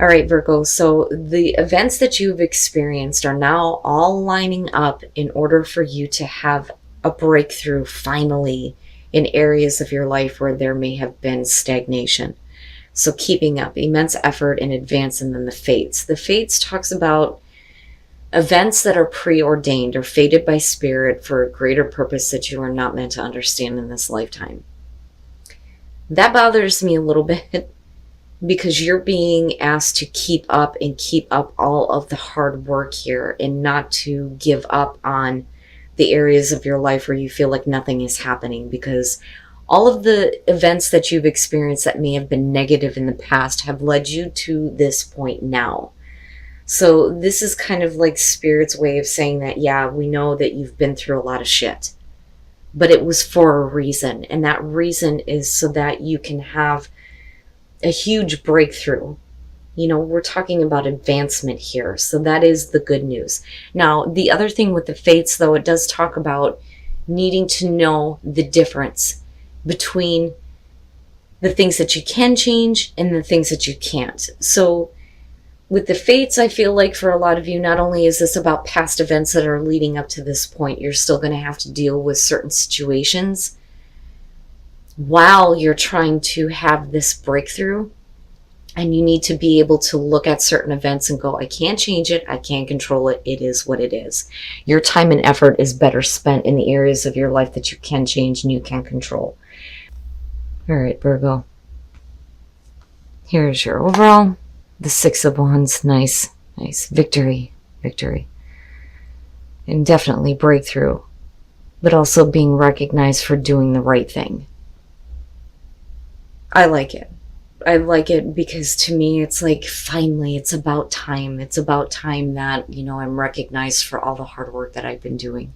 All right, Virgo. So the events that you've experienced are now all lining up in order for you to have a breakthrough finally in areas of your life where there may have been stagnation. So keeping up immense effort in advance, and then the fates. The fates talks about events that are preordained or fated by spirit for a greater purpose that you are not meant to understand in this lifetime. That bothers me a little bit because you're being asked to keep up and keep up all of the hard work here and not to give up on the areas of your life where you feel like nothing is happening, because all of the events that you've experienced that may have been negative in the past have led you to this point now. So this is kind of like spirit's way of saying that, yeah, we know that you've been through a lot of shit, but it was for a reason. And that reason is so that you can have a huge breakthrough. You know, we're talking about advancement here. So that is the good news. Now, the other thing with the fates, though, it does talk about needing to know the difference between the things that you can change and the things that you can't. So with the fates, I feel like for a lot of you, not only is this about past events that are leading up to this point, you're still going to have to deal with certain situations while you're trying to have this breakthrough. And you need to be able to look at certain events and go, I can't change it. I can't control it. It is what it is. Your time and effort is better spent in the areas of your life that you can change and you can control. All right, Virgo. Here's your overall. The Six of Wands. Nice, nice. Victory, victory. And definitely breakthrough, but also being recognized for doing the right thing. I like it. I like it because to me it's like finally it's about time. It's about time that, you know, I'm recognized for all the hard work that I've been doing.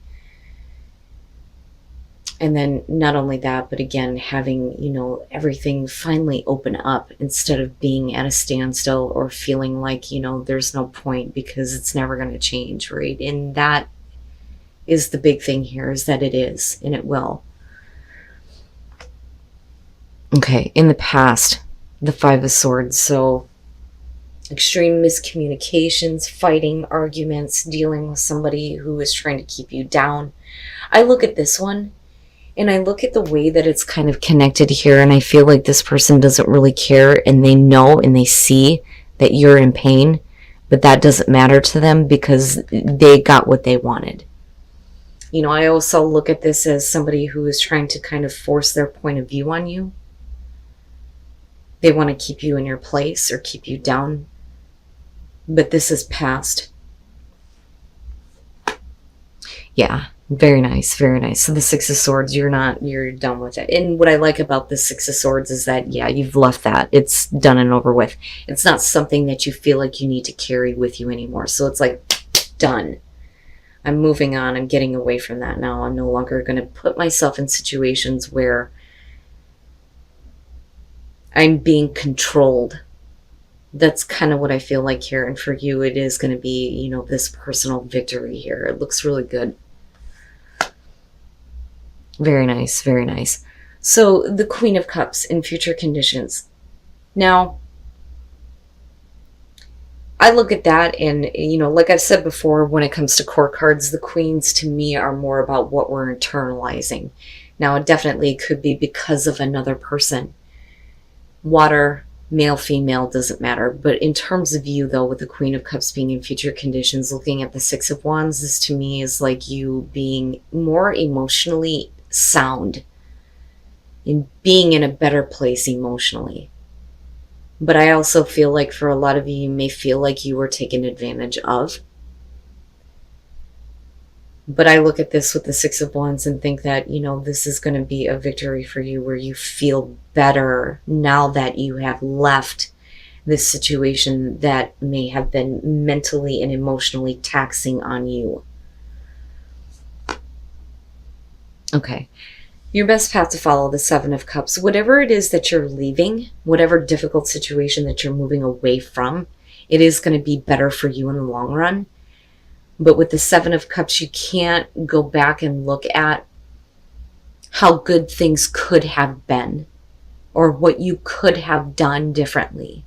And then not only that, but again, having, you know, everything finally open up instead of being at a standstill or feeling like, you know, there's no point because it's never going to change, right? And that is the big thing here, is that it is, and it will. Okay, in the past, the Five of Swords. So extreme miscommunications, fighting, arguments, dealing with somebody who is trying to keep you down. I look at this one and I look at the way that it's kind of connected here, and I feel like this person doesn't really care, and they know and they see that you're in pain, but that doesn't matter to them because they got what they wanted. You know, I also look at this as somebody who is trying to kind of force their point of view on you. They want to keep you in your place or keep you down, but this is past. Yeah. Very nice, very nice. So the Six of Swords, you're done with it. And what I like about the Six of Swords is that, yeah, you've left that. It's done and over with. It's not something that you feel like you need to carry with you anymore. So it's like, done. I'm moving on. I'm getting away from that now. I'm no longer going to put myself in situations where I'm being controlled. That's kind of what I feel like here. And for you, it is going to be, you know, this personal victory here. It looks really good. Very nice, very nice. So the Queen of Cups in future conditions. Now, I look at that and, you know, like I've said before, when it comes to court cards, the queens to me are more about what we're internalizing. Now, it definitely could be because of another person. Water, male, female, doesn't matter. But in terms of you, though, with the Queen of Cups being in future conditions, looking at the Six of Wands, this to me is like you being more emotionally sound, in being in a better place emotionally. But I also feel like for a lot of you, you may feel like you were taken advantage of. But I look at this with the Six of Wands and think that, you know, this is going to be a victory for you where you feel better now that you have left this situation that may have been mentally and emotionally taxing on you. Okay. Your best path to follow, the Seven of Cups. Whatever it is that you're leaving, whatever difficult situation that you're moving away from, it is going to be better for you in the long run. But with the Seven of Cups, you can't go back and look at how good things could have been or what you could have done differently,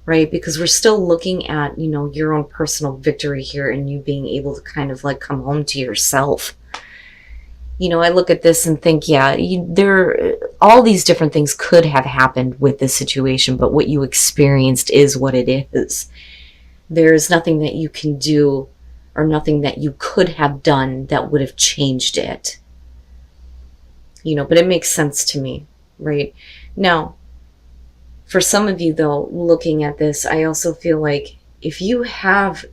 right? Because we're still looking at, your own personal victory here and you being able to kind of like come home to yourself. I look at this and think, yeah, all these different things could have happened with this situation, but what you experienced is what it is. There's nothing that you can do or nothing that you could have done that would have changed it. But it makes sense to me, right? Now, for some of you though, looking at this, I also feel like if you have,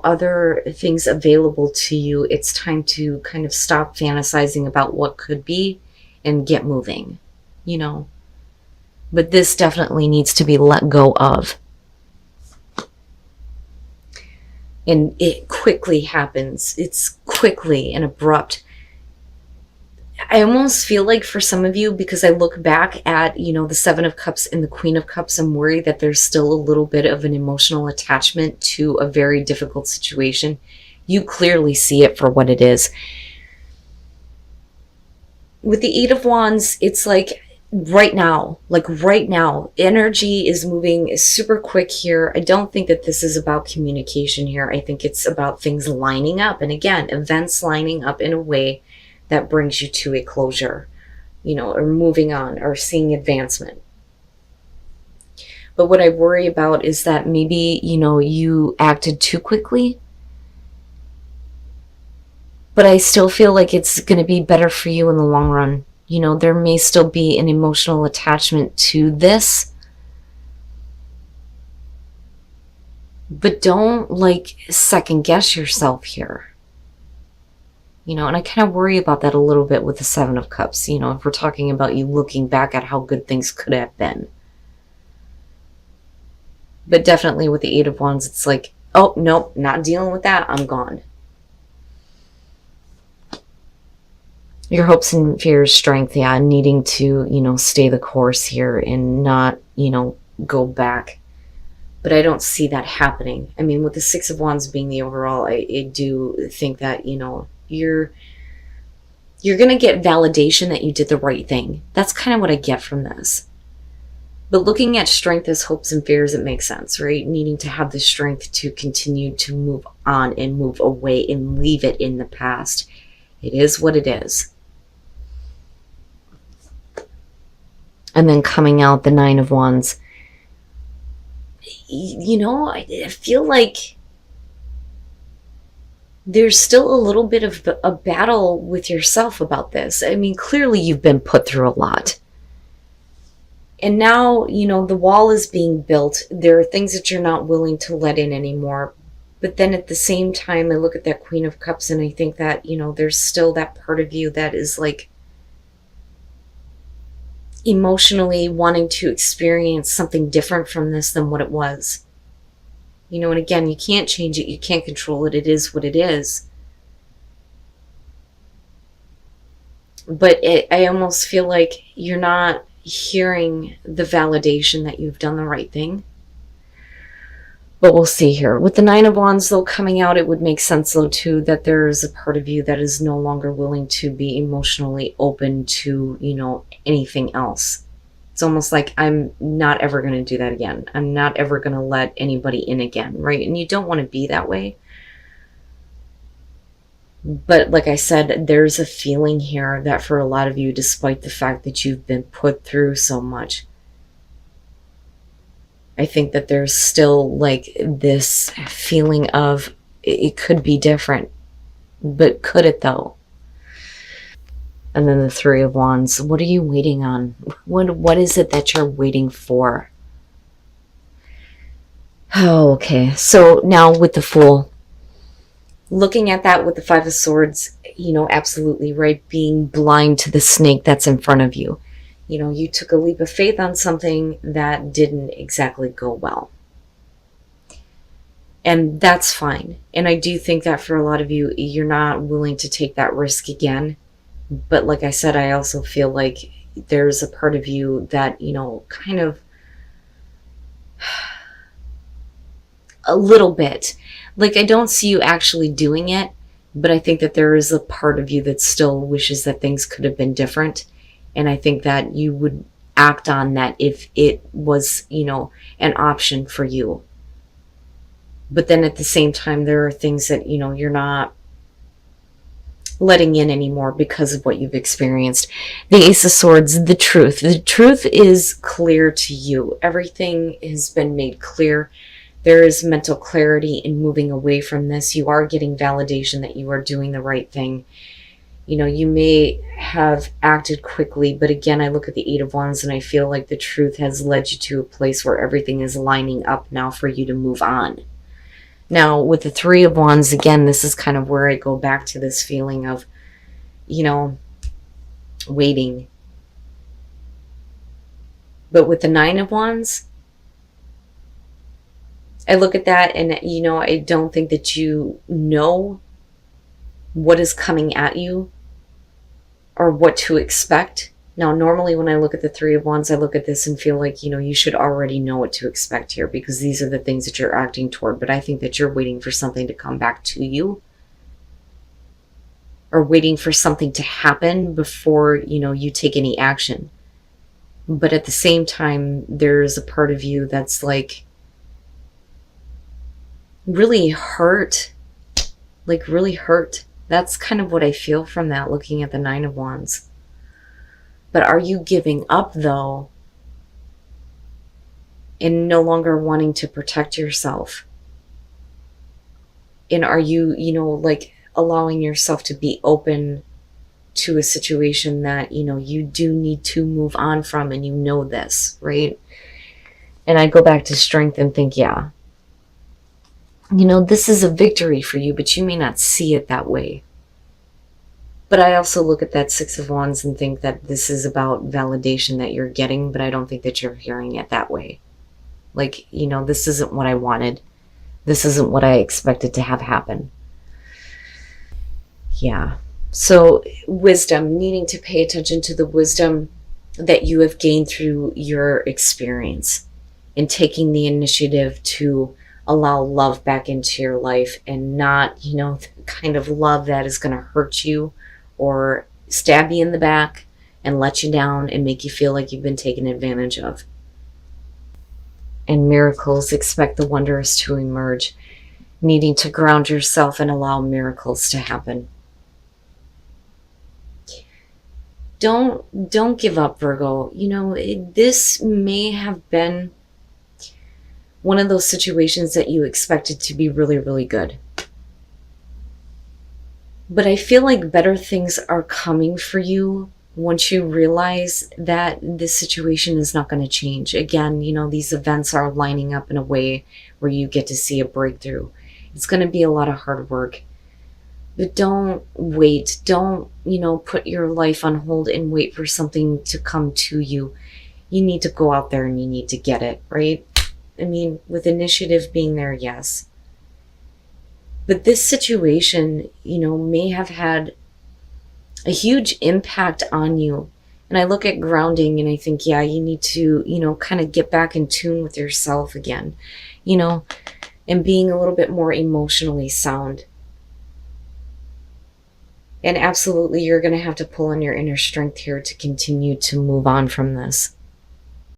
other things available to you, it's time to kind of stop fantasizing about what could be and get moving, But this definitely needs to be let go of. And it quickly happens. It's quickly and abrupt. I almost feel like for some of you, because I look back at, the Seven of Cups and the Queen of Cups, I'm worried that there's still a little bit of an emotional attachment to a very difficult situation. You clearly see it for what it is. With the Eight of Wands, it's like right now, energy is moving super quick here. I don't think that this is about communication here. I think it's about things lining up. And again, events lining up in a way that brings you to a closure, or moving on or seeing advancement. But what I worry about is that maybe, you acted too quickly. But I still feel like it's going to be better for you in the long run. There may still be an emotional attachment to this. But don't second guess yourself here. And I kind of worry about that a little bit with the Seven of Cups, if we're talking about you looking back at how good things could have been. But definitely with the Eight of Wands, it's like, oh, nope, not dealing with that. I'm gone. Your hopes and fears, strength, yeah, needing to, stay the course here and not, go back. But I don't see that happening. I mean, with the Six of Wands being the overall, I do think that, you're going to get validation that you did the right thing. That's kind of what I get from this. But looking at strength as hopes and fears, it makes sense, right? Needing to have the strength to continue to move on and move away and leave it in the past. It is what it is. And then coming out the Nine of Wands. I feel like there's still a little bit of a battle with yourself about this. I mean, clearly you've been put through a lot. And now, the wall is being built. There are things that you're not willing to let in anymore. But then at the same time, I look at that Queen of Cups and I think that, there's still that part of you that is emotionally wanting to experience something different from this than what it was. And again, you can't change it. You can't control it. It is what it is. But I almost feel like you're not hearing the validation that you've done the right thing. But we'll see here. With the Nine of Wands, though, coming out, it would make sense, though, too, that there is a part of you that is no longer willing to be emotionally open to, anything else. It's almost like I'm not ever going to do that again. I'm not ever going to let anybody in again, right? And you don't want to be that way. But like I said, there's a feeling here that for a lot of you, despite the fact that you've been put through so much, I think that there's still this feeling of it could be different. But could it though? And then the Three of Wands. What are you waiting on? What is it that you're waiting for? Oh, okay. So now with the Fool. Looking at that with the Five of Swords, absolutely, right? Being blind to the snake that's in front of you. You took a leap of faith on something that didn't exactly go well. And that's fine. And I do think that for a lot of you, you're not willing to take that risk again. But like I said, I also feel like there's a part of you that, kind of a little bit. I don't see you actually doing it, but I think that there is a part of you that still wishes that things could have been different. And I think that you would act on that if it was, an option for you. But then at the same time, there are things that, you're not letting in anymore because of what you've experienced. The Ace of Swords, the truth. The truth is clear to you. Everything has been made clear. There is mental clarity in moving away from this. You are getting validation that you are doing the right thing. You may have acted quickly, but again, I look at the Eight of Wands and I feel like the truth has led you to a place where everything is lining up now for you to move on. Now, with the Three of Wands, again, this is kind of where I go back to this feeling of, waiting. But with the Nine of Wands, I look at that and, I don't think that you know what is coming at you or what to expect. Now, normally when I look at the Three of Wands, I look at this and feel like, you should already know what to expect here because these are the things that you're acting toward. But I think that you're waiting for something to come back to you or waiting for something to happen before, you take any action. But at the same time, there's a part of you that's like really hurt, That's kind of what I feel from that, looking at the Nine of Wands. But are you giving up, though, and no longer wanting to protect yourself? And are you, allowing yourself to be open to a situation that, you do need to move on from, and this, right? And I go back to Strength and think, yeah, this is a victory for you, but you may not see it that way. But I also look at that Six of Wands and think that this is about validation that you're getting, but I don't think that you're hearing it that way. This isn't what I wanted. This isn't what I expected to have happen. Yeah. So wisdom, needing to pay attention to the wisdom that you have gained through your experience and taking the initiative to allow love back into your life and not, the kind of love that is going to hurt you or stab you in the back and let you down and make you feel like you've been taken advantage of. And miracles, expect the wondrous to emerge, needing to ground yourself and allow miracles to happen. Don't give up, Virgo. This may have been one of those situations that you expected to be really, really good. But I feel like better things are coming for you once you realize that this situation is not going to change. Again, these events are lining up in a way where you get to see a breakthrough. It's going to be a lot of hard work. But don't wait. Don't, put your life on hold and wait for something to come to you. You need to go out there and you need to get it, right? With initiative being there, yes. But this situation, may have had a huge impact on you. And I look at grounding and I think, yeah, you need to, kind of get back in tune with yourself again, and being a little bit more emotionally sound. And absolutely, you're going to have to pull on your inner strength here to continue to move on from this.